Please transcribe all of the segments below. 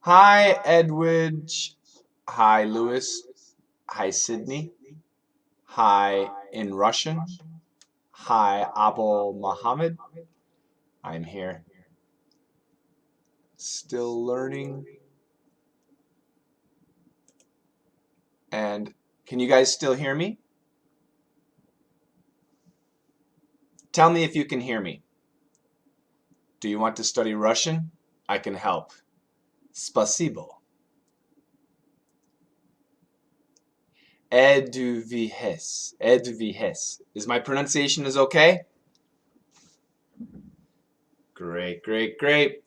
Hi, Edwidge. Hi, Lewis. Hi, Sydney. Hi, in Russian. Hi, Abu Muhammad. I'm here. Still learning. And can you guys still hear me? Tell me if you can hear me. Do you want to study Russian? I can help. Spasibo. Eduvihis. Eduvihis. Is my pronunciation is okay? Great, great, great.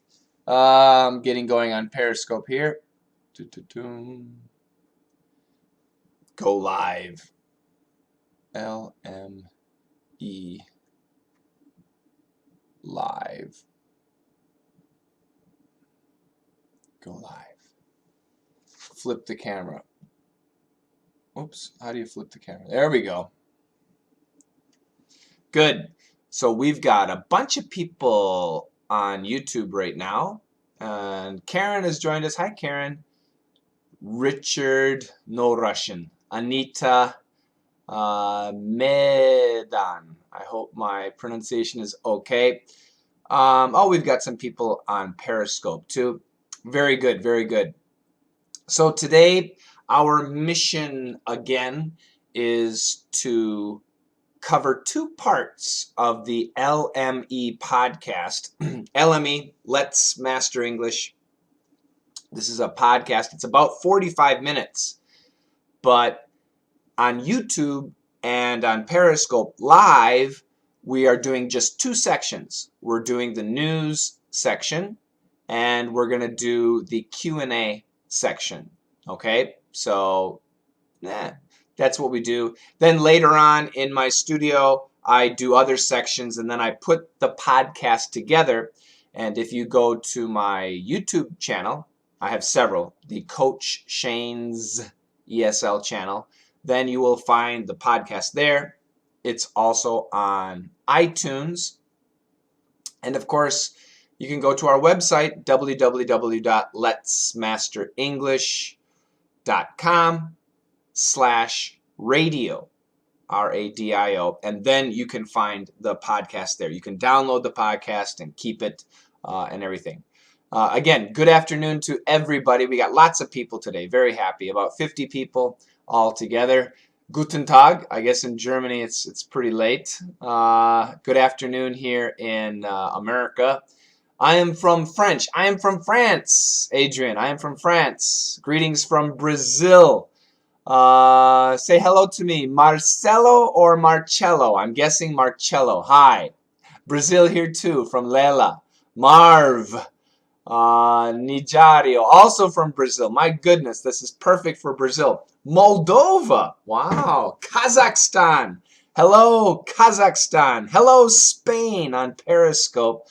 Getting going on Periscope here. Go live. LME live. Go live. Flip the camera. Oops, how do you flip the camera? There we go. Good. So we've got a bunch of people on YouTube right now. And Karen has joined us. Hi, Karen. Richard, no Russian. Anita, Medan. I hope my pronunciation is okay. Oh, we've got some people on Periscope too. Very good, very good. So today, our mission again is to cover two parts of the LME podcast. LME, Let's Master English. This is a podcast. It's about 45 minutes, but on YouTube and on Periscope Live, we are doing just two sections. We're doing the news section, and we're going to do the Q&A section. Okay, so that's what we do. Then later on in my studio, I do other sections, and then I put the podcast together. And if you go to my YouTube channel, I have several, the Coach Shane's ESL channel, then you will find the podcast there. It's also on iTunes. And of course, you can go to our website, www.letsmasterenglish.com/radio, RADIO, and then you can find the podcast there. You can download the podcast and keep it and everything. Again, good afternoon to everybody. We got lots of people today. Very happy. About 50 people all together. Guten Tag. I guess in Germany it's pretty late. Good afternoon here in America. I am from French. I am from France, Adrian. I am from France. Greetings from Brazil. Say hello to me. Marcelo or Marcello? I'm guessing Marcello. Hi. Brazil here too, from Lela. Marv. Nijario, also from Brazil. My goodness, this is perfect for Brazil. Moldova. Wow. Kazakhstan. Hello, Kazakhstan. Hello, Spain on Periscope.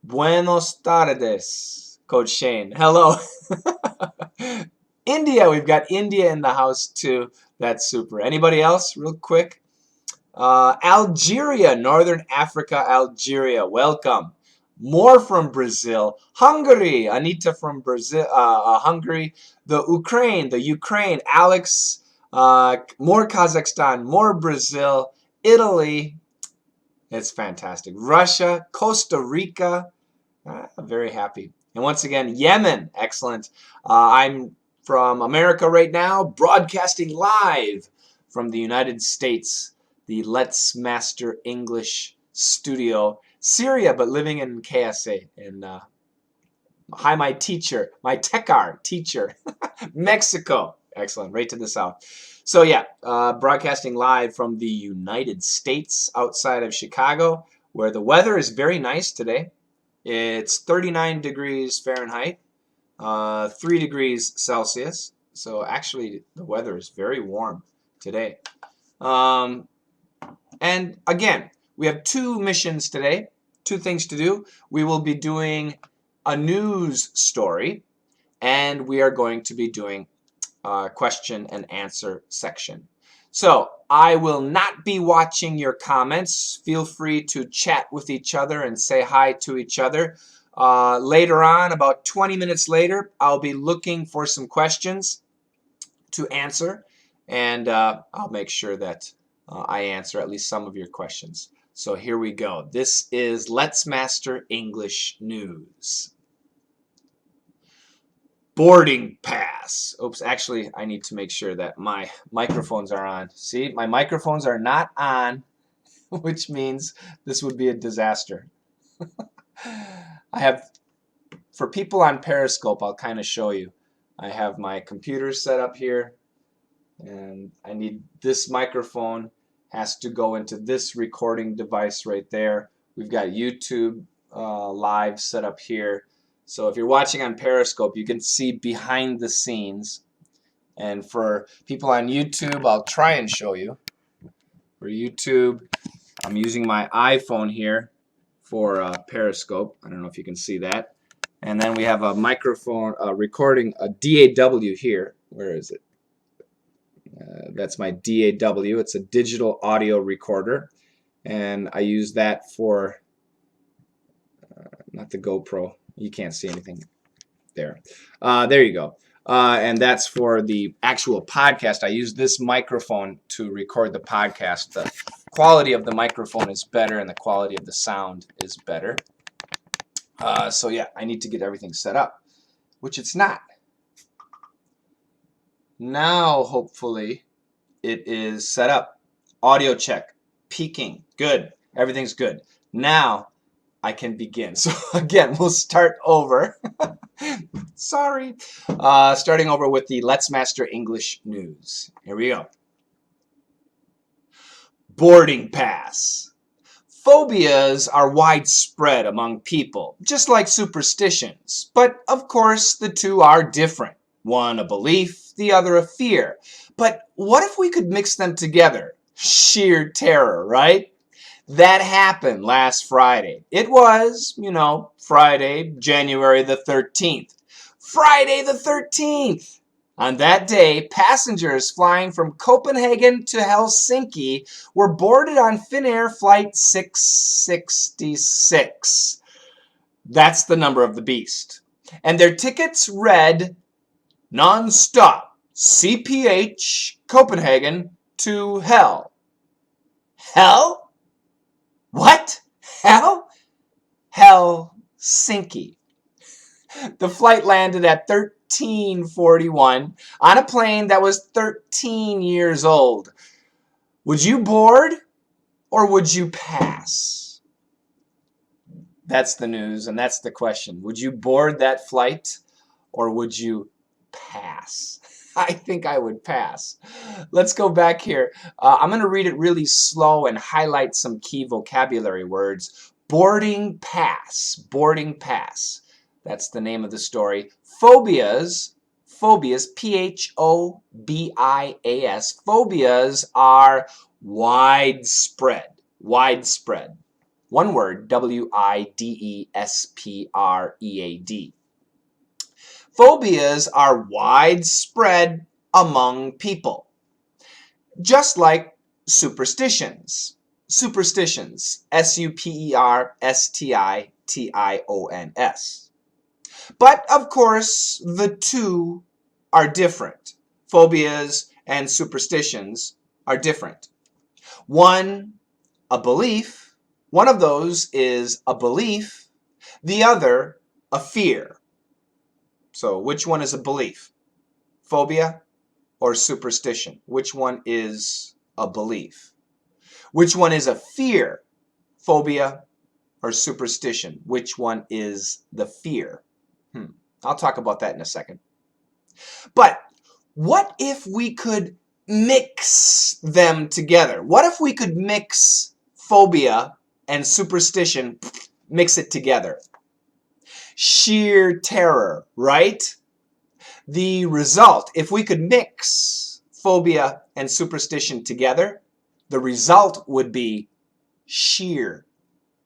Buenos tardes, Coach Shane. Hello. India. We've got India in the house too. That's super. Anybody else real quick? Algeria, Northern Africa, Algeria. Welcome. More from Brazil. Hungary, Anita from Brazil, Hungary. The Ukraine, Alex. More Kazakhstan, more Brazil, Italy. It's fantastic. Russia, Costa Rica. I'm very happy. And once again, Yemen. Excellent. I'm from America right now, broadcasting live from the United States, the Let's Master English studio. Syria, but living in KSA. And hi, my teacher, my Tekar teacher, Mexico. Excellent, right to the south. So yeah, broadcasting live from the United States outside of Chicago, where the weather is very nice today. It's 39 degrees Fahrenheit, 3 degrees Celsius. So actually, the weather is very warm today. And again, we have two missions today, two things to do. We will be doing a news story, and we are going to be doing a question and answer section. So I will not be watching your comments. Feel free to chat with each other and say hi to each other. Later on, about 20 minutes later, I'll be looking for some questions to answer, and I'll make sure that I answer at least some of your questions. So here we go. This is Let's Master English News. Boarding pass. Oops, actually, I need to make sure that my microphones are on. See, my microphones are not on, which means this would be a disaster. I have, for people on Periscope, I'll kind of show you. I have my computer set up here, and I need this microphone has to go into this recording device right there. We've got YouTube live set up here. So if you're watching on Periscope, you can see behind the scenes. And for people on YouTube, I'll try and show you. For YouTube, I'm using my iPhone here for Periscope. I don't know if you can see that. And then we have a microphone recording a DAW here. Where is it? That's my DAW. It's a digital audio recorder. And I use that for, not the GoPro. You can't see anything there. There you go. And that's for the actual podcast. I use this microphone to record the podcast. The quality of the microphone is better and the quality of the sound is better. So yeah, I need to get everything set up, which it's not. Now, hopefully, it is set up. Audio check. Peaking. Good. Everything's good. Now, I can begin. So again, we'll start over. Sorry. Starting over with the Let's Master English News. Here we go. Boarding pass. Phobias are widespread among people, just like superstitions. But of course, the two are different. One a belief, the other a fear. But what if we could mix them together? Sheer terror, right? That happened last Friday. It was, Friday, January the 13th. Friday the 13th! On that day, passengers flying from Copenhagen to Helsinki were boarded on Finnair Flight 666. That's the number of the beast. And their tickets read non-stop CPH Copenhagen to hell. Hell? What? Hell? Helsinki. The flight landed at 13:41 on a plane that was 13 years old. Would you board or would you pass? That's the news and that's the question. Would you board that flight or would you pass? I think I would pass. Let's go back here. I'm going to read it really slow and highlight some key vocabulary words. Boarding pass. Boarding pass. That's the name of the story. Phobias, P-H-O-B-I-A-S, phobias are widespread. Widespread. One word, W-I-D-E-S-P-R-E-A-D. Phobias are widespread among people, just like superstitions. Superstitions, S-U-P-E-R-S-T-I-T-I-O-N-S. But, of course, the two are different. Phobias and superstitions are different. One, a belief. One of those is a belief. The other, a fear. So, which one is a belief? Phobia or superstition? Which one is a belief? Which one is a fear? Phobia or superstition? Which one is the fear? I'll talk about that in a second. But what if we could mix them together? What if we could mix phobia and superstition, mix it together? Sheer terror, right? The result, if we could mix phobia and superstition together, the result would be sheer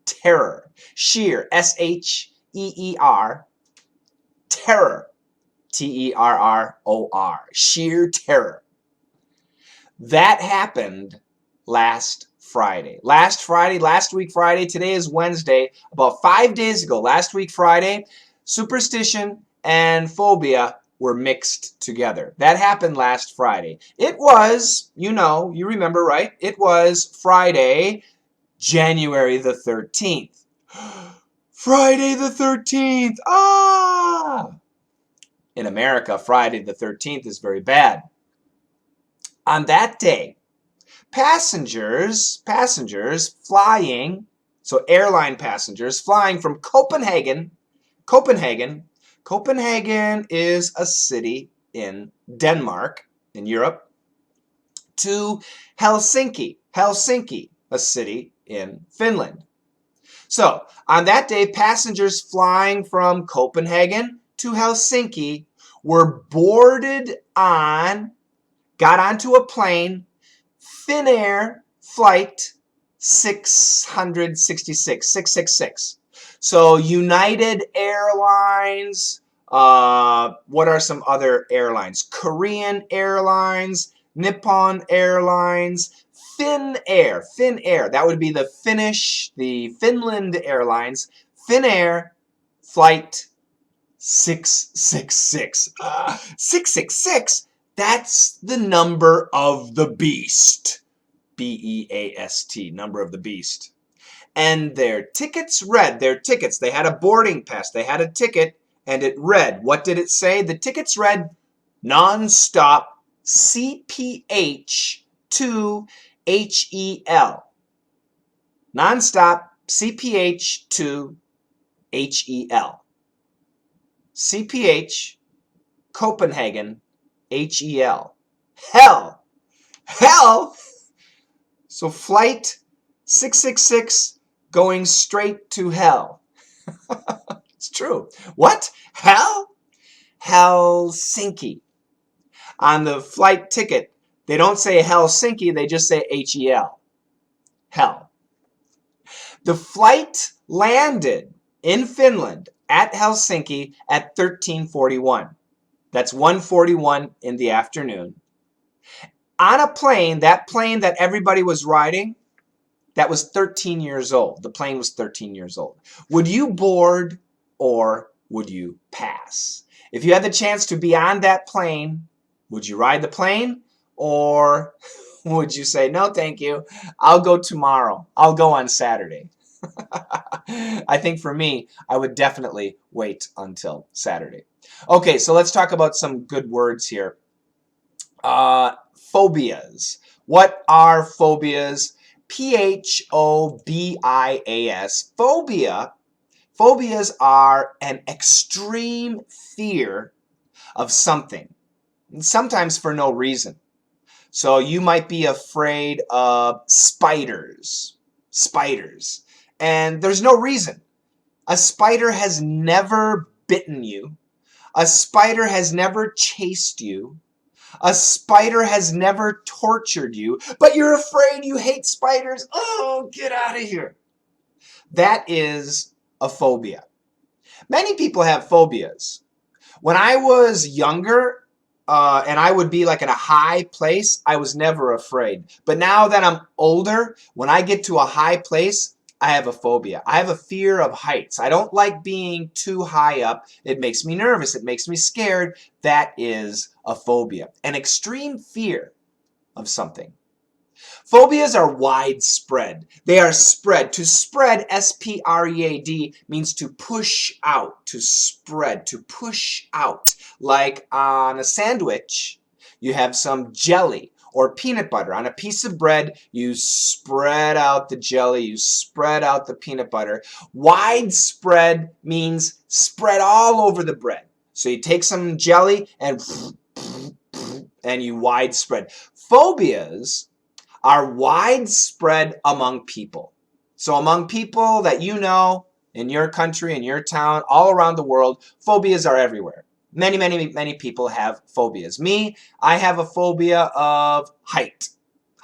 terror. Sheer, S-H-E-E-R, terror, T-E-R-R-O-R, sheer terror. That happened last Friday. Last week Friday, today is Wednesday, about 5 days ago, last week Friday, superstition and phobia were mixed together. That happened last Friday. It was, you remember, right? It was Friday, January the 13th. Friday the 13th! Ah! In America, Friday the 13th is very bad. On that day, passengers flying, so airline passengers flying from Copenhagen is a city in Denmark, in Europe, to Helsinki, a city in Finland. So, on that day, passengers flying from Copenhagen to Helsinki were got onto a plane, Finnair flight 666. So United Airlines, what are some other airlines? Korean Airlines, Nippon Airlines, Finnair, that would be the Finland Airlines, Finnair flight 666. 666? That's the number of the beast. B-E-A-S-T, number of the beast. And their tickets read, they had a boarding pass, they had a ticket, and it read, what did it say? The tickets read, non-stop CPH to HEL. Non-stop CPH to HEL. CPH, Copenhagen, HEL. Hell! So flight 666 going straight to hell. It's true. What? Hell? Helsinki. On the flight ticket, they don't say Helsinki, they just say HEL. Hell. The flight landed in Finland at Helsinki at 13:41. That's 1:41 in the afternoon. On a plane, that plane that everybody was riding, that was 13 years old. The plane was 13 years old. Would you board or would you pass? If you had the chance to be on that plane, would you ride the plane or would you say, no, thank you, I'll go tomorrow. I'll go on Saturday. I think for me, I would definitely wait until Saturday. Okay, so let's talk about some good words here. Phobias. What are phobias? P-H-O-B-I-A-S. Phobias are an extreme fear of something, sometimes for no reason. So you might be afraid of spiders, and there's no reason. A spider has never bitten you. A spider has never chased you. A spider has never tortured you, but you're afraid, you hate spiders. Oh, get out of here. That is a phobia. Many people have phobias. When I was younger, and I would be like in a high place, I was never afraid. But now that I'm older, when I get to a high place, I have a phobia. I have a fear of heights. I don't like being too high up. It makes me nervous. It makes me scared. That is a phobia. An extreme fear of something. Phobias are widespread. They are spread. To spread, S-P-R-E-A-D, means to push out, to spread, to push out. Like on a sandwich, you have some jelly or peanut butter. On a piece of bread, you spread out the jelly, you spread out the peanut butter. Widespread means spread all over the bread. So you take some jelly and you widespread. Phobias are widespread among people. So among people that you know, in your country, in your town, all around the world, phobias are everywhere. Many people have phobias. Me, I have a phobia of height.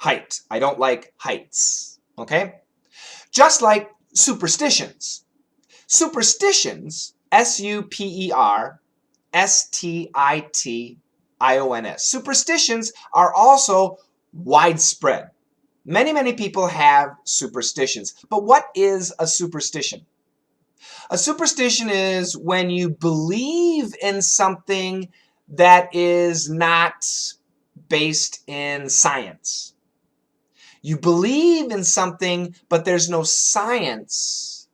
I don't like heights. Okay? Just like superstitions. Superstitions, S-U-P-E-R-S-T-I-T-I-O-N-S. Superstitions are also widespread. Many people have superstitions. But what is a superstition? A superstition is when you believe in something that is not based in science. You believe in something, but there's no science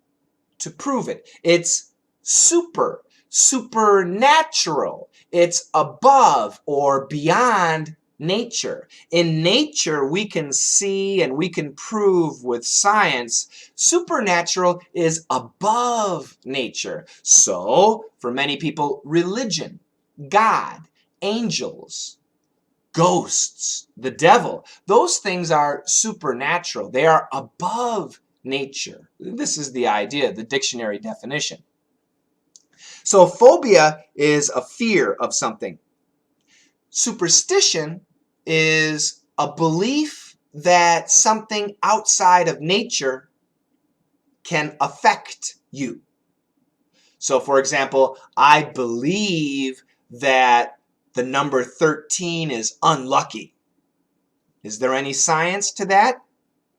to prove it. It's supernatural. It's above or beyond nature. In nature, we can see and we can prove with science. Supernatural is above nature. So, for many people, religion, God, angels, ghosts, the devil, those things are supernatural. They are above nature. This is the idea, the dictionary definition. So phobia is a fear of something. Superstition is a belief that something outside of nature can affect you. So for example, I believe that the number 13 is unlucky. Is there any science to that?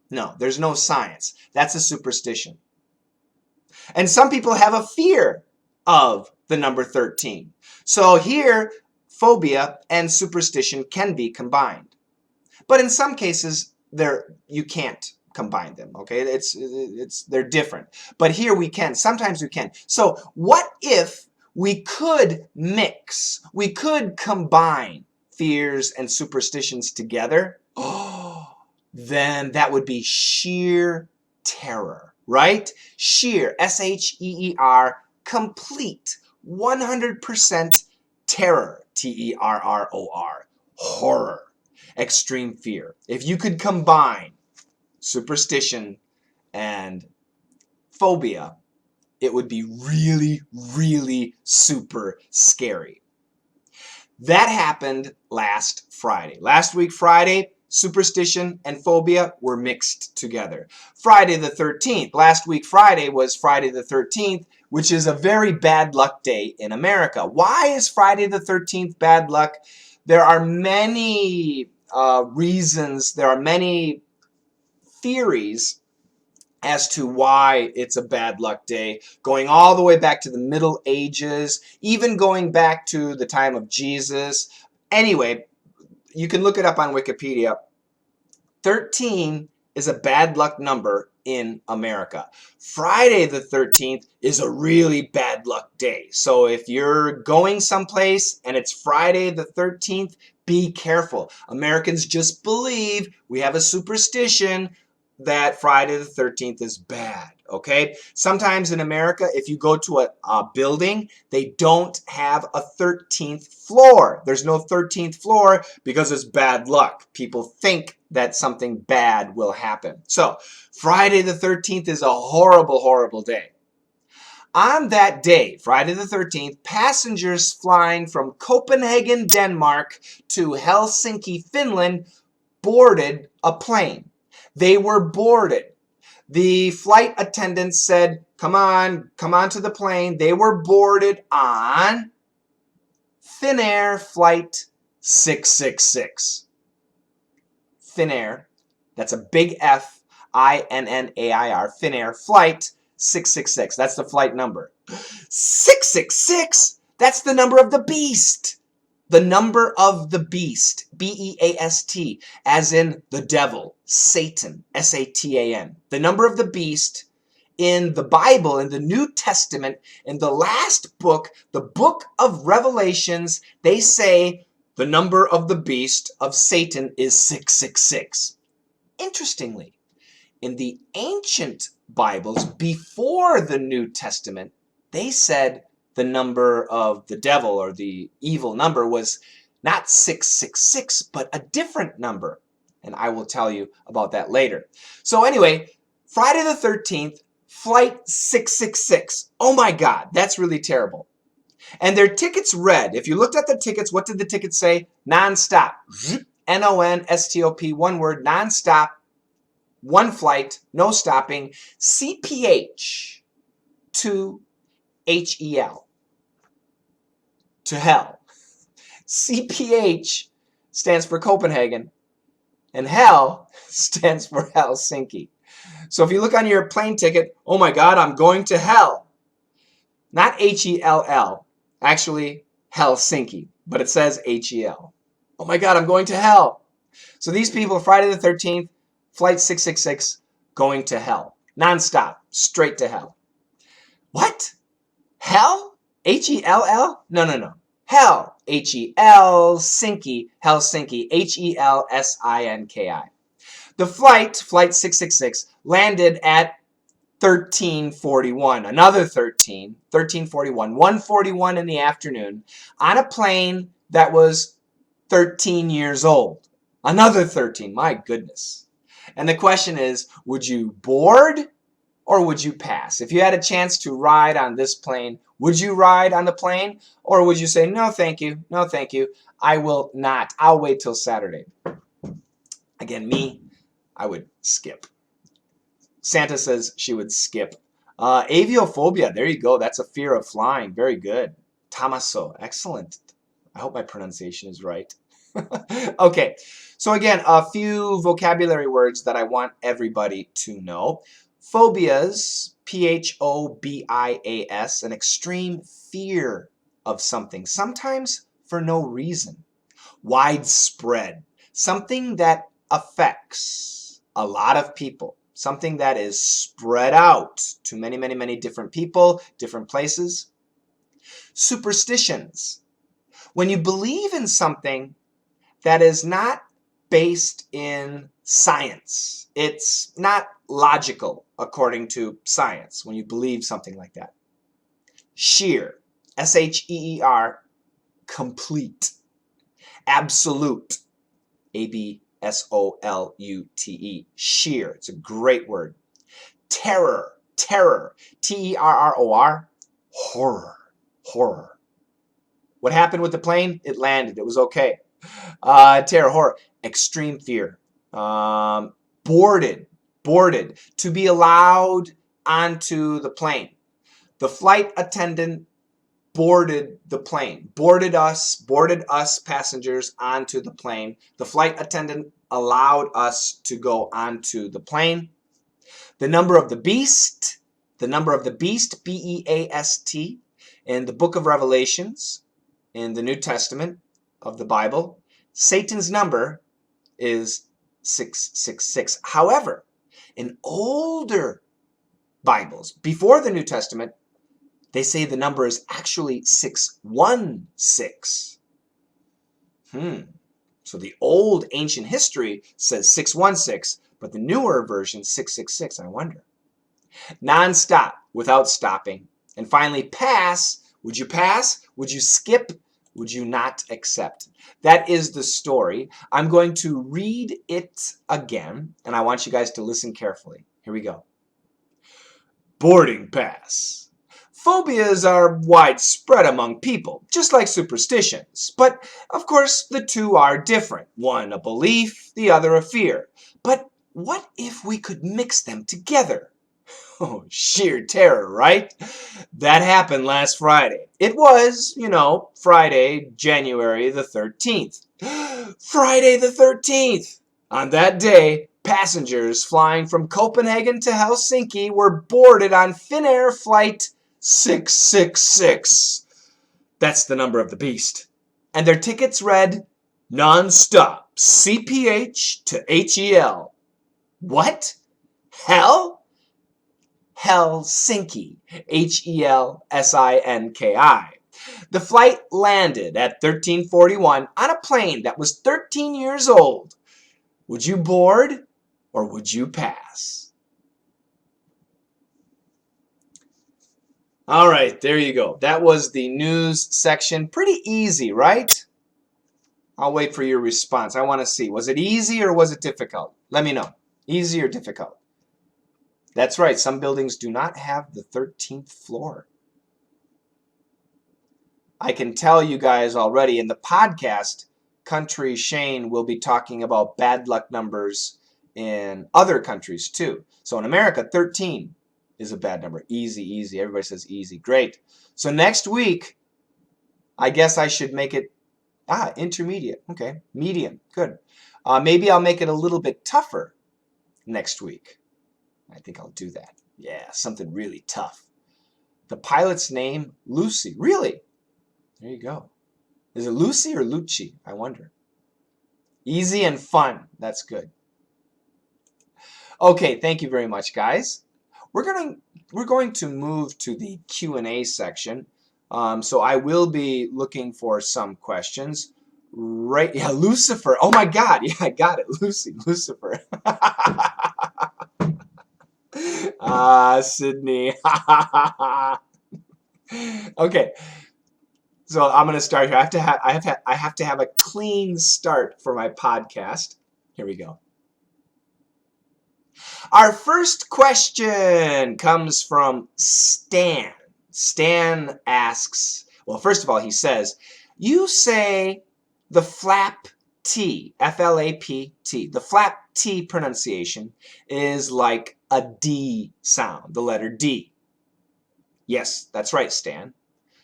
No, there's no science. That's a superstition. And some people have a fear of the number 13. So here, phobia and superstition can be combined. But in some cases, you can't combine them, okay? They're different. But here we can. Sometimes we can. So what if we could mix, we could combine fears and superstitions together? Oh, then that would be sheer terror, right? Sheer, S-H-E-E-R, complete, 100% terror, T-E-R-R-O-R, horror, extreme fear. If you could combine superstition and phobia, it would be really super scary. That happened last Friday. Last week, Friday, superstition and phobia were mixed together. Friday the 13th. Last week, Friday was Friday the 13th, which is a very bad luck day in America. Why is Friday the 13th bad luck? There are many reasons, there are many theories as to why it's a bad luck day, going all the way back to the Middle Ages, even going back to the time of Jesus. Anyway, you can look it up on Wikipedia. 13 is a bad luck number in America. Friday the 13th is a really bad luck day. So if you're going someplace and it's Friday the 13th, be careful. Americans just believe, we have a superstition that Friday the 13th is bad, okay? Sometimes in America, if you go to a building, they don't have a 13th floor. There's no 13th floor because it's bad luck. People think that something bad will happen. So Friday the 13th is a horrible day. On that day, Friday the 13th, passengers flying from Copenhagen, Denmark to Helsinki, Finland boarded a plane. They were boarded. The flight attendant said, come on to the plane. They were boarded on Finnair Flight 666. Finnair, that's a big F, I-N-N-A-I-R, Finnair Flight 666. That's the flight number. 666? That's the number of the beast. The number of the beast, B-E-A-S-T, as in the devil, Satan, S-A-T-A-N. The number of the beast in the Bible, in the New Testament, in the last book, the book of Revelations, they say the number of the beast of Satan is 666. Interestingly, in the ancient Bibles before the New Testament, they said the number of the devil or the evil number was not 666, but a different number. And I will tell you about that later. So anyway, Friday the 13th, Flight 666. Oh my God, that's really terrible. And their tickets read, if you looked at the tickets, what did the tickets say? Non-stop. N-O-N-S-T-O-P, one word, non-stop, one flight, no stopping, CPH to H-E-L, to hell. CPH stands for Copenhagen And hell stands for Helsinki. So if you look on your plane ticket, oh my God, I'm going to hell. Not H-E-L-L, actually Helsinki, but it says H-E-L. Oh my God, I'm going to hell. So these people, Friday the 13th, flight 666, going to hell. Nonstop, straight to hell. What? Hell? H-E-L-L? No, no, no. Hell. H-E-L, Sinky, Helsinki, H-E-L-S-I-N-K-I. The flight 666, landed at 1341. Another 1341, 1:41 in the afternoon, on a plane that was 13 years old. Another 13, my goodness. And the question is, would you board or would you pass? If you had a chance to ride on this plane, would you ride on the plane? Or would you say, no, thank you, no, thank you, I will not. I'll wait till Saturday. Again, me, I would skip. Santa says she would skip. Aviophobia, there you go. That's a fear of flying. Very good. Tamaso, excellent. I hope my pronunciation is right. Okay, so again, a few vocabulary words that I want everybody to know. Phobias, P-H-O-B-I-A-S, an extreme fear of something, sometimes for no reason. Widespread, something that affects a lot of people, something that is spread out to many, many, many different people, different places. Superstitions, when you believe in something that is not based in science. It's not logical according to science when you believe something like that. Sheer, S-H-E-E-R, complete. Absolute, A-B-S-O-L-U-T-E, sheer. It's a great word. Terror, T-E-R-R-O-R, horror, horror. What happened with the plane? It landed. It was okay. Terror, horror, extreme fear. Boarded, to be allowed onto the plane. The flight attendant boarded the plane, boarded us passengers onto the plane. The flight attendant allowed us to go onto the plane. The number of the beast, B-E-A-S-T, in the book of Revelations, in the New Testament of the Bible, Satan's number is 666. However, in older Bibles, before the New Testament, they say the number is actually 616. So the old ancient history says 616, but the newer version 666. I wonder. Non-stop, without stopping. And finally, pass. Would you pass? Would you skip? Would you not accept? That is the story. I'm going to read it again, and I want you guys to listen carefully. Here we go. Boarding pass. Phobias are widespread among people, just like superstitions. But, of course, the two are different. One a belief, the other a fear. But what if we could mix them together? Oh, sheer terror, right? That happened last Friday. It was, Friday, January the 13th. Friday the 13th! On that day, passengers flying from Copenhagen to Helsinki were boarded on Finnair flight 666. That's the number of the beast. And their tickets read, non-stop, CPH to HEL. What? Hell? Helsinki, H-E-L-S-I-N-K-I. The flight landed at 1341 on a plane that was 13 years old. Would you board or would you pass? All right, there you go. That was the news section. Pretty easy, right? I'll wait for your response. I want to see. Was it easy or was it difficult? Let me know. Easy or difficult? That's right. Some buildings do not have the 13th floor. I can tell you guys already in the podcast, Country Shane will be talking about bad luck numbers in other countries too. So in America, 13 is a bad number. Easy, easy. Everybody says easy. Great. So next week, I guess I should make it intermediate. Okay. Medium. Good. Maybe I'll make it a little bit tougher next week. I think I'll do that. Yeah, something really tough. The pilot's name, Lucy. Really? There you go. Is it Lucy or Lucci? I wonder. Easy and fun. That's good. Okay, thank you very much, guys. We're going to move to the Q&A section. So I will be looking for some questions. Right, yeah, Lucifer. Oh my God, yeah, I got it. Lucifer. Sydney. Okay, so I'm gonna start here. I have to have a clean start for my podcast. Here we go. Our first question comes from Stan. Stan asks, well, first of all, he says, you say the flap T, F-L-A-P-T, the flap T pronunciation is like a D sound, the letter D. Yes, that's right, Stan.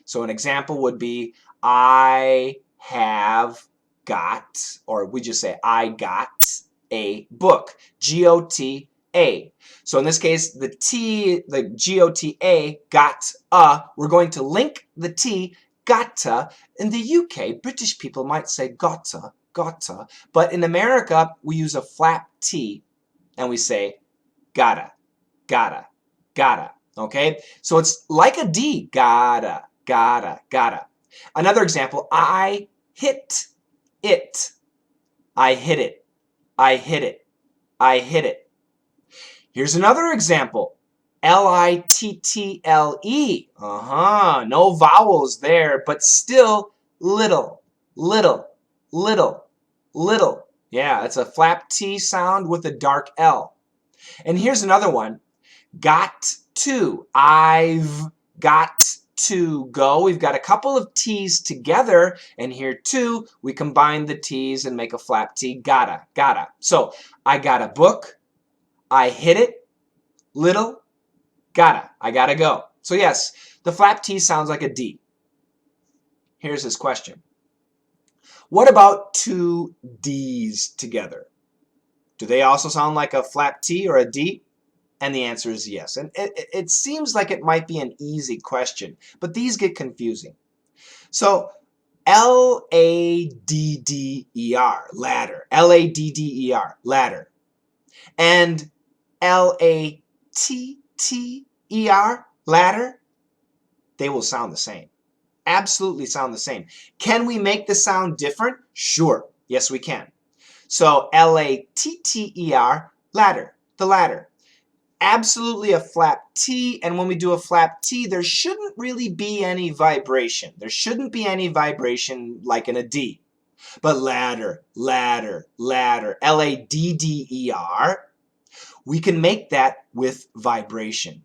So an example would be, I have got, or we just say, I got a book, G-O-T-A. So in this case, the T, the G-O-T-A, got a, we're going to link the T, gotta. In the UK, British people might say gotta, gotta. But in America, we use a flap T and we say gotta, gotta, gotta. Okay? So it's like a D, gotta, gotta, gotta. Another example, I hit it. I hit it. I hit it. I hit it. Here's another example. L-I-T-T-L-E. No vowels there, but still little, little, little, little. Yeah, it's a flap T sound with a dark L. And here's another one. Got to. I've got to go. We've got a couple of T's together, and here too, we combine the T's and make a flap T. Gotta, gotta. So, I got a book. I hit it. Little. Gotta. I gotta go. So yes, the flap T sounds like a D. Here's his question. What about two D's together? Do they also sound like a flap T or a D? And the answer is yes. And it seems like it might be an easy question, but these get confusing. So L-A-D-D-E-R, ladder. L-A-D-D-E-R, ladder. And L-A-T-T-E-R, ladder, they will sound the same. Absolutely sound the same. Can we make the sound different? Sure. Yes, we can. So L-A-T-T-E-R, ladder, the ladder. Absolutely a flap T, and when we do a flap T, there shouldn't really be any vibration. There shouldn't be any vibration like in a D. But ladder, ladder, ladder, L-A-D-D-E-R, we can make that with vibration.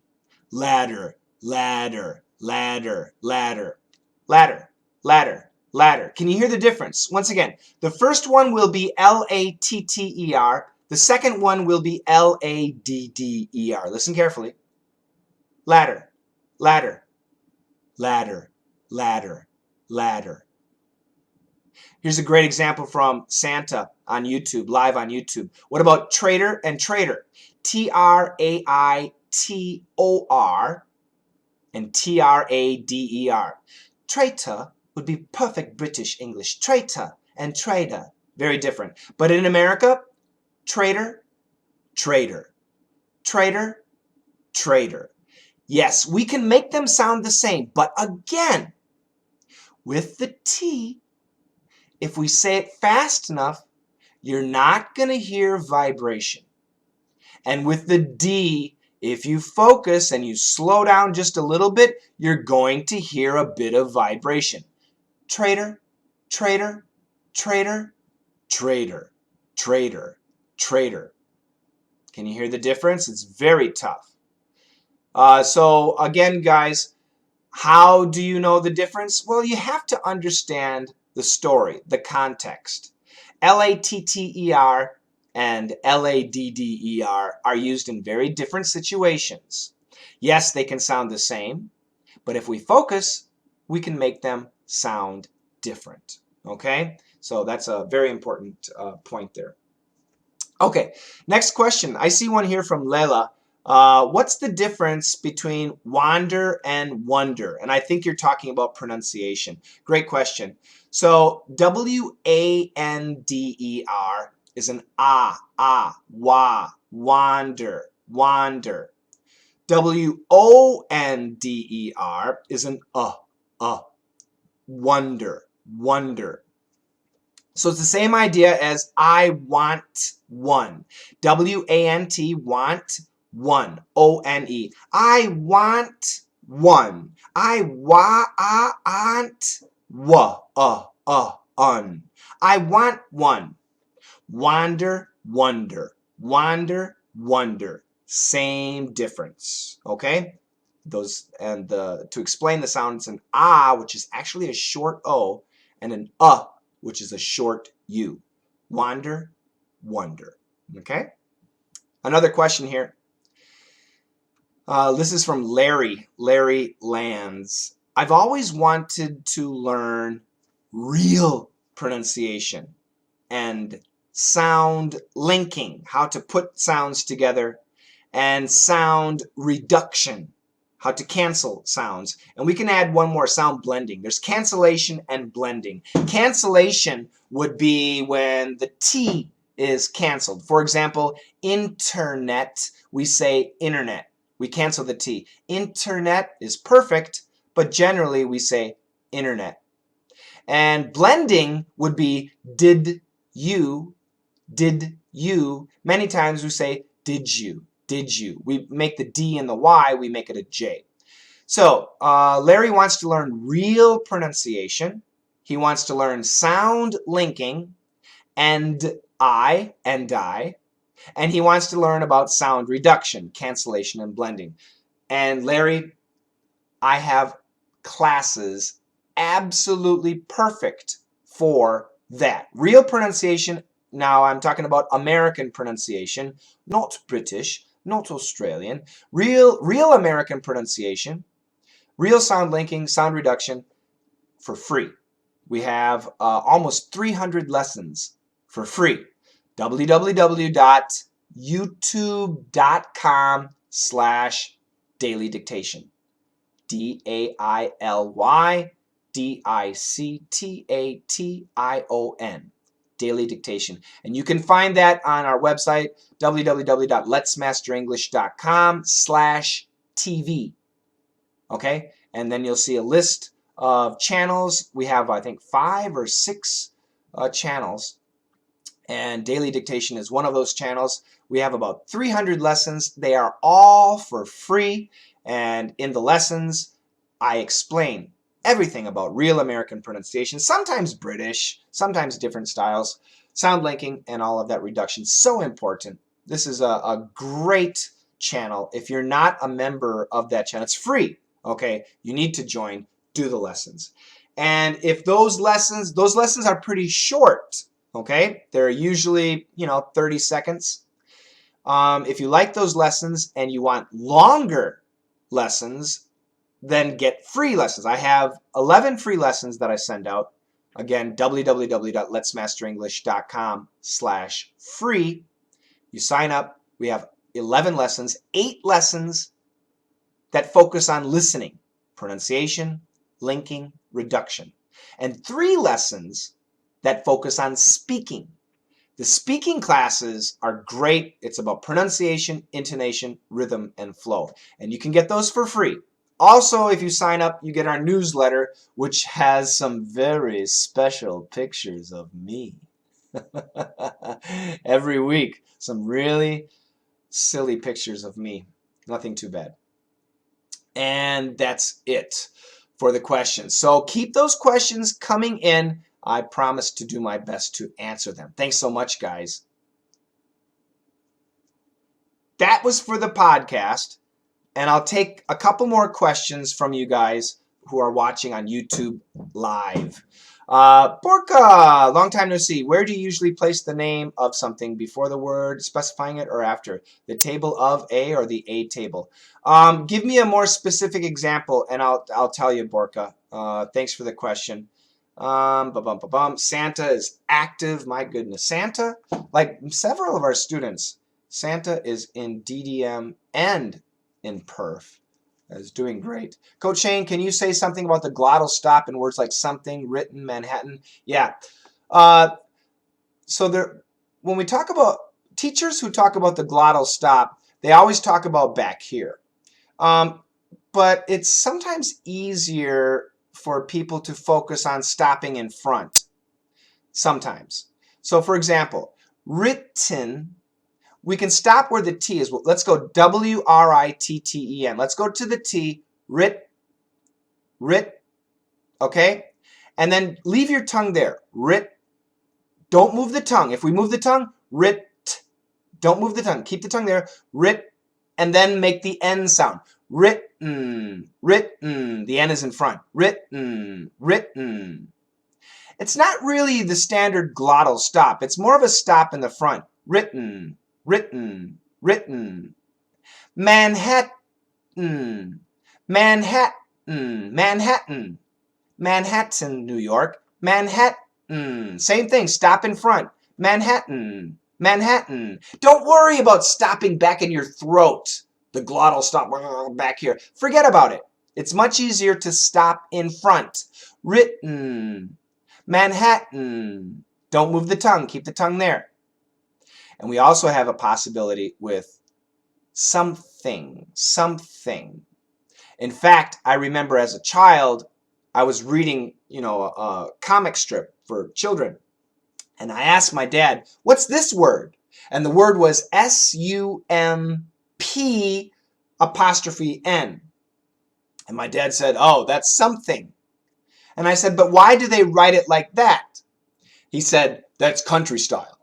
Ladder, ladder, ladder, ladder, ladder, ladder, ladder. Can you hear the difference? Once again, the first one will be L-A-T-T-E-R. The second one will be L-A-D-D-E-R. Listen carefully. Ladder, ladder, ladder, ladder, ladder. Here's a great example from Santa on YouTube, live on YouTube. What about trader and trader? T-R-A-I-T-O-R and T-R-A-D-E-R. Traitor would be perfect British English. Traitor and trader, very different. But in America, trader, trader, trader, trader. Yes, we can make them sound the same, but again, with the T, if we say it fast enough, you're not going to hear vibration. And with the D, if you focus and you slow down just a little bit, you're going to hear a bit of vibration. Trader, trader, trader, trader, trader, trader. Can you hear the difference? It's very tough. So again, guys, how do you know the difference? Well, you have to understand the story, the context. L-A-T-T-E-R and L-A-D-D-E-R are used in very different situations. Yes, they can sound the same, but if we focus, we can make them sound different. Okay? So that's a very important point there. Okay, next question. I see one here from Lela. What's the difference between wander and wonder? And I think you're talking about pronunciation. Great question. So wander is an wander, wander. wonder is an wonder, wonder. So it's the same idea as I want one. W-A-N-T, want one. O-N-E. I want one. I want un. I want one. Wander, wonder. Wander, wonder. Same difference. Okay? Those and to explain the sound, it's an which is actually a short O, and an which is a short U. Wander, wonder. Okay? Another question here. This is from Larry. Larry Lands. I've always wanted to learn real pronunciation and sound linking, how to put sounds together, and sound reduction, how to cancel sounds. And we can add one more, sound blending. There's cancellation and blending. Cancellation would be when the T is canceled. For example, internet, we say internet. We cancel the T. Internet is perfect, but generally we say internet. And blending would be did you, did you. Many times we say did you, did you. We make the D and the Y, we make it a J. So Larry wants to learn real pronunciation. He wants to learn sound linking and I, and he wants to learn about sound reduction, cancellation, and blending. And Larry, I have classes absolutely perfect for that. Real pronunciation. Now I'm talking about American pronunciation, not British, not Australian. Real American pronunciation, real sound linking, sound reduction for free. We have almost 300 lessons for free. www.youtube.com/daily dictation. DAILY-DICTATION. Daily dictation. And you can find that on our website, www.letsmasterenglish.com/TV. Okay? And then you'll see a list of channels. We have, I think, 5 or 6 channels. And Daily Dictation is one of those channels. We have about 300 lessons. They are all for free. And in the lessons, I explain everything about real American pronunciation, sometimes British, sometimes different styles, sound linking, and all of that reduction. So important. This is a great channel. If you're not a member of that channel, it's free. Okay, you need to join, do the lessons. And if those lessons are pretty short. Okay, they're usually 30 seconds. If you like those lessons and you want longer lessons, then get free lessons. I have 11 free lessons that I send out. Again, www.letsmasterenglish.com/free. You sign up. We have 11 lessons, 8 lessons that focus on listening, pronunciation, linking, reduction, and 3 lessons that focus on speaking. The speaking classes are great. It's about pronunciation, intonation, rhythm, and flow. And you can get those for free. Also, if you sign up, you get our newsletter, which has some very special pictures of me. Every week, some really silly pictures of me. Nothing too bad. And that's it for the questions. So keep those questions coming in. I promise to do my best to answer them. Thanks so much, guys. That was for the podcast, and I'll take a couple more questions from you guys who are watching on YouTube Live. Borka, long time no see. Where do you usually place the name of something, before the word, specifying it, or after? The table of A or the A table? Give me a more specific example, and I'll tell you, Borka. Thanks for the question. Santa is active. My goodness. Santa, like several of our students, Santa is in DDM and in perf. Is doing great. Coach Shane, can you say something about the glottal stop in words like something, written, Manhattan? Yeah. So there, when we talk about teachers who talk about the glottal stop, they always talk about back here. But it's sometimes easier for people to focus on stopping in front. Sometimes. So for example, written, we can stop where the T is. Let's go W-R-I-T-T-E-N. Let's go to the T, writ, okay? And then leave your tongue there, writ. Don't move the tongue. If we move the tongue, writ. Don't move the tongue. Keep the tongue there, writ, and then make the N sound. Written, written. The N is in front. Written, written. It's not really the standard glottal stop. It's more of a stop in the front. Written, written, written. Manhattan, Manhattan, Manhattan, Manhattan, New York. Manhattan. Same thing. Stop in front. Manhattan, Manhattan. Don't worry about stopping back in your throat. The glottal stop back here. Forget about it. It's much easier to stop in front. Written. Manhattan. Don't move the tongue. Keep the tongue there. And we also have a possibility with something, something. In fact, I remember as a child, I was reading, a comic strip for children. And I asked my dad, what's this word? And the word was S-U-M-P''N. And my dad said, oh, that's something. And I said, but why do they write it like that? He said, that's country style.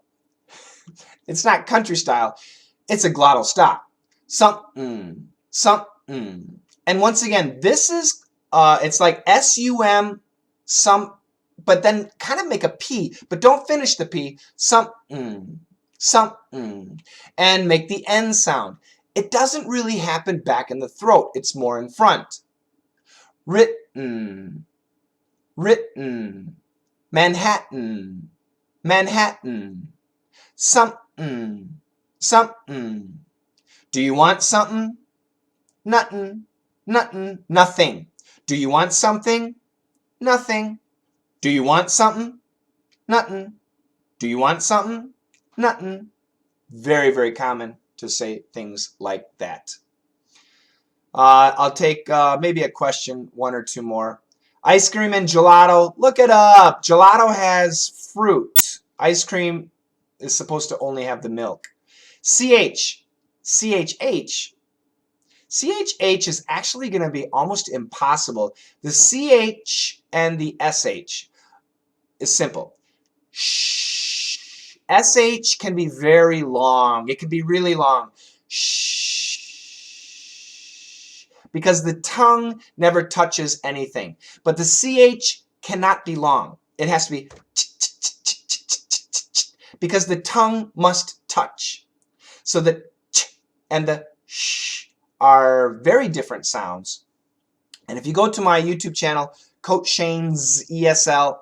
It's not country style. It's a glottal stop. Something, something. And once again, this is, it's like S-U-M, some, but then kind of make a P, but don't finish the P. Something, something. And make the N sound. It doesn't really happen back in the throat. It's more in front. Written, written. Manhattan, Manhattan. Something, something. Do you want something? Nothing, nothing, nothing. Do you want something? Nothing. Do you want something? Nothing. Do you want something? Nothing. Very, very common to say things like that. I'll take maybe a question, one or two more. Ice cream and gelato. Look it up. Gelato has fruit. Ice cream is supposed to only have the milk. CH. CHH. CHH is actually going to be almost impossible. The CH and the SH is simple. Shh. SH can be very long. It can be really long. Shh. Because the tongue never touches anything. But the CH cannot be long. It has to be because the tongue must touch. So the ch and the sh are very different sounds. And if you go to my YouTube channel, Coach Shane's ESL,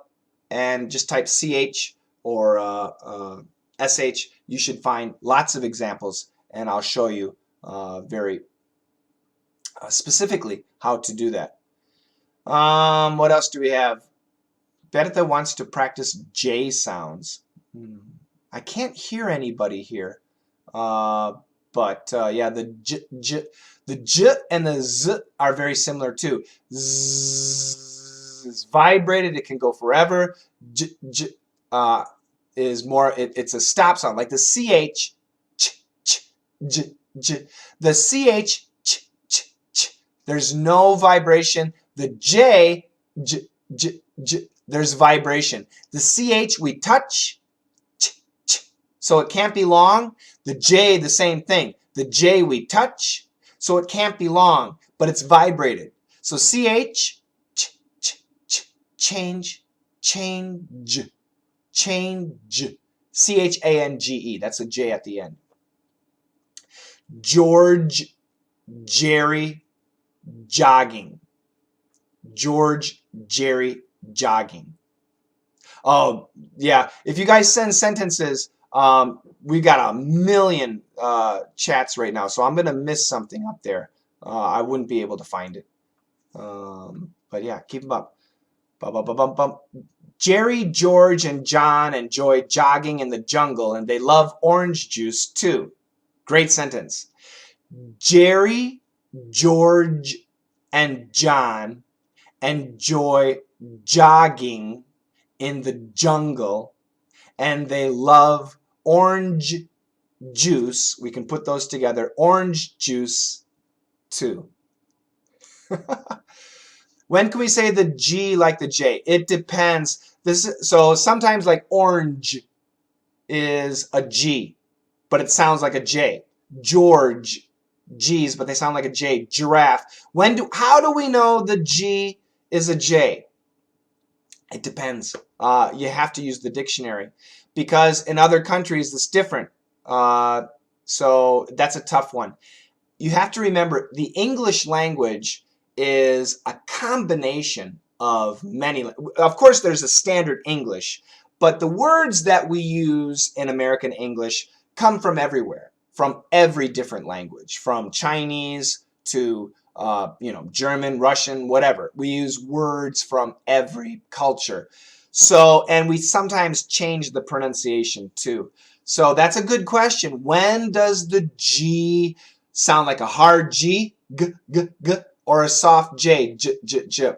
and just type CH or SH, you should find lots of examples, and I'll show you very specifically how to do that. What else do we have? Bertha wants to practice J sounds. I can't hear anybody here. But yeah, the J and the Z are very similar too. Z is vibrated; it can go forever. J is more. It's a stop sound, like the CH. Ch, ch, j, j. The CH. Ch, ch, ch. There's no vibration. The J. J, j, j. There's vibration. The CH we touch. Ch, ch. So it can't be long. The J, the same thing. The J we touch, so it can't be long, but it's vibrated. So CH, ch, ch, ch, change, change, change. CHANGE, that's a J at the end. George, Jerry, jogging. George, Jerry, jogging. Oh, yeah. If you guys send sentences, we've got a million chats right now, so I'm gonna miss something up there. I wouldn't be able to find it. But yeah, keep them up. Bum, bum, bum, bum, bum. Jerry, George, and John enjoy jogging in the jungle, and they love orange juice too. Great sentence. Jerry, George, and John enjoy jogging in the jungle, and they love orange juice. We can put those together. Orange juice too. When can we say the G like the J? It depends. So sometimes like orange is a G, but it sounds like a J. George, G's, but they sound like a J. Giraffe. How do we know the G is a J? It depends. You have to use the dictionary because in other countries it's different. So that's a tough one. You have to remember the English language is a combination of many. Of course, there's a standard English, but the words that we use in American English come from everywhere, from every different language, from Chinese to German, Russian, whatever. We use words from every culture. So, and we sometimes change the pronunciation too. So that's a good question. When does the G sound like a hard G, g, g, g, or a soft J, j, j, j?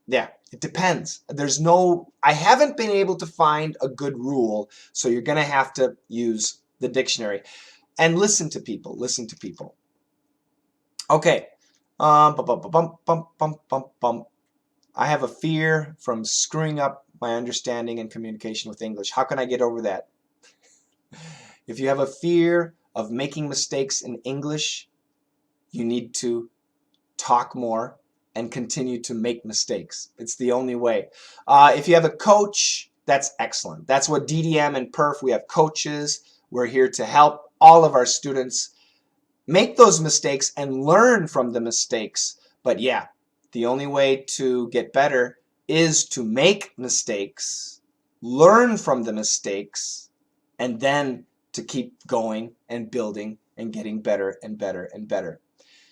Yeah, it depends. I haven't been able to find a good rule, so you're going to have to use the dictionary. And listen to people, listen to people. Okay. Bum, bum, bum, bum, bum, bum, bum. I have a fear from screwing up my understanding and communication with English. How can I get over that? If you have a fear of making mistakes in English, you need to talk more and continue to make mistakes. It's the only way. If you have a coach, that's excellent. That's what DDM and PERF, we have coaches. We're here to help all of our students make those mistakes and learn from the mistakes. But yeah, the only way to get better is to make mistakes, learn from the mistakes, and then to keep going and building and getting better and better and better.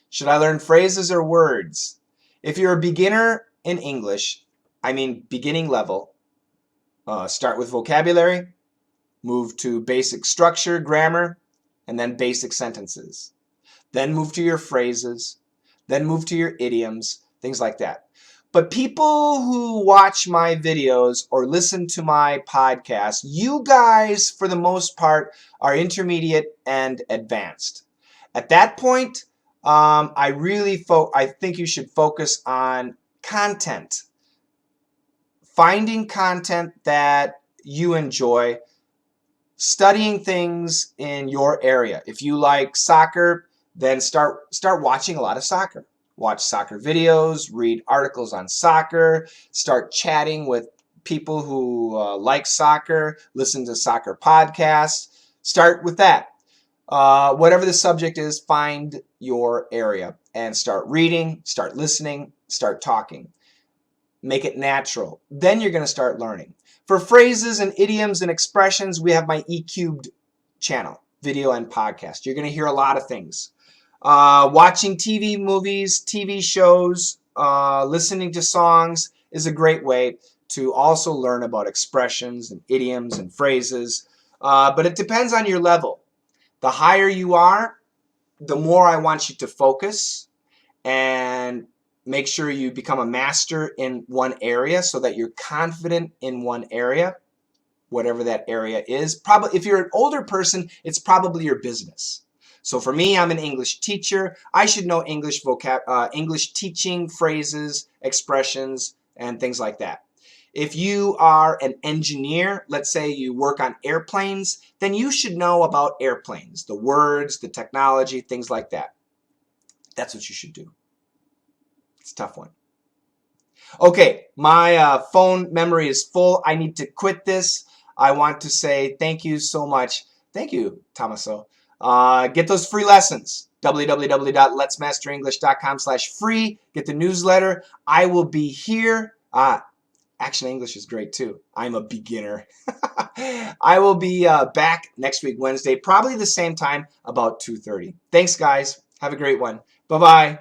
Should I learn phrases or words? If you're a beginner in English, I mean beginning level, start with vocabulary, move to basic structure, grammar, and then basic sentences. Then move to your phrases, then move to your idioms, things like that. But people who watch my videos or listen to my podcast, you guys, for the most part, are intermediate and advanced. At that point, I think you should focus on content. Finding content that you enjoy, studying things in your area. If you like soccer, then start watching a lot of soccer. Watch soccer videos, read articles on soccer, start chatting with people who like soccer, listen to soccer podcasts. Start with that. Whatever the subject is, find your area and start reading, start listening, start talking. Make it natural. Then you're going to start learning. For phrases and idioms and expressions, we have my E Cubed channel, video and podcast. You're going to hear a lot of things. Watching TV movies, TV shows, listening to songs is a great way to also learn about expressions and idioms and phrases. But it depends on your level. The higher you are, the more I want you to focus and make sure you become a master in one area so that you're confident in one area, whatever that area is. Probably, if you're an older person, it's probably your business. So for me, I'm an English teacher. I should know English English teaching phrases, expressions, and things like that. If you are an engineer, let's say you work on airplanes, then you should know about airplanes, the words, the technology, things like that. That's what you should do. It's a tough one. Okay, my phone memory is full. I need to quit this. I want to say thank you so much. Thank you, Tommaso. Get those free lessons. www.letsmasterenglish.com/free. Get the newsletter. I will be here. Action English is great too. I'm a beginner. I will be back next week, Wednesday, probably the same time, about 2:30. Thanks, guys. Have a great one. Bye-bye.